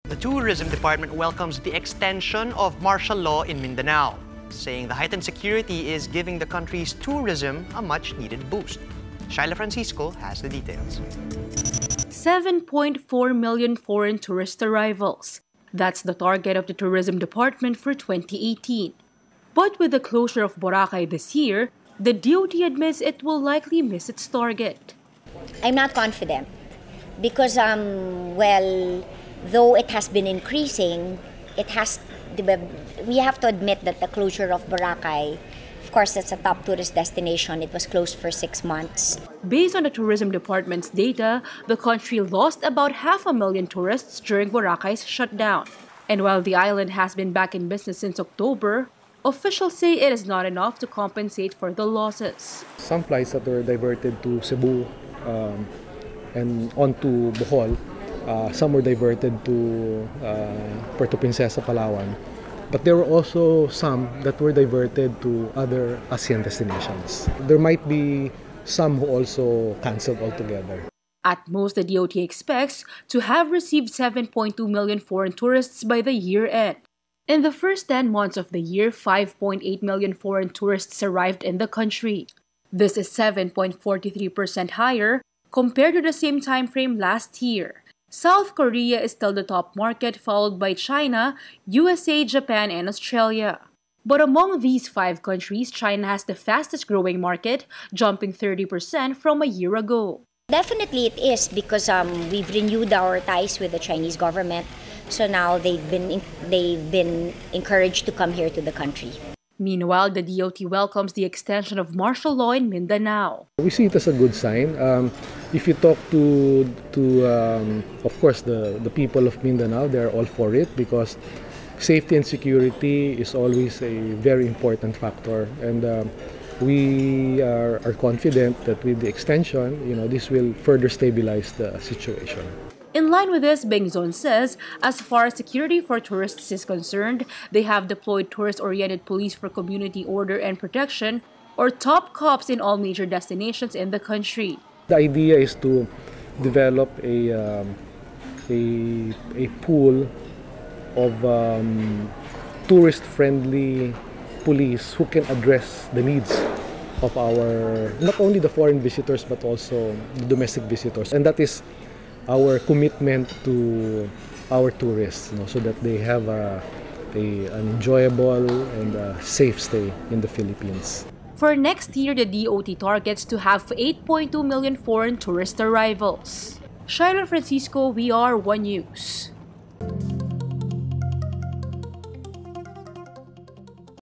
The Tourism Department welcomes the extension of martial law in Mindanao, saying the heightened security is giving the country's tourism a much-needed boost. Shaila Francisco has the details. 7.4 million foreign tourist arrivals. That's the target of the Tourism Department for 2018. But with the closure of Boracay this year, the DOT admits it will likely miss its target. I'm not confident because, though it has been increasing, we have to admit that the closure of Boracay, of course, it's a top tourist destination. It was closed for 6 months. Based on the Tourism Department's data, the country lost about 500,000 tourists during Boracay's shutdown. And while the island has been back in business since October, officials say it is not enough to compensate for the losses. Some flights that were diverted to Cebu and onto Bohol, some were diverted to Puerto Princesa, Palawan. But there were also some that were diverted to other ASEAN destinations. There might be some who also canceled altogether. At most, the DOT expects to have received 7.2 million foreign tourists by the year end. In the first 10 months of the year, 5.8 million foreign tourists arrived in the country. This is 7.43% higher compared to the same time frame last year. South Korea is still the top market, followed by China, USA, Japan, and Australia. But among these 5 countries, China has the fastest growing market, jumping 30% from a year ago. Definitely it is because we've renewed our ties with the Chinese government. So now they've been encouraged to come here to the country. Meanwhile, the DOT welcomes the extension of martial law in Mindanao. We see it as a good sign. If you talk to of course, the people of Mindanao, they're all for it because safety and security is always a very important factor. And we are confident that with the extension, this will further stabilize the situation. In line with this, Bengzon says, as far as security for tourists is concerned, they have deployed tourist-oriented police for community order and protection, or top cops in all major destinations in the country. The idea is to develop a pool of tourist-friendly police who can address the needs of not only the foreign visitors but also the domestic visitors. And that is our commitment to our tourists, so that they have an enjoyable and safe stay in the Philippines. For next year, the DOT targets to have 8.2 million foreign tourist arrivals. Shaila Francisco, VR1 News.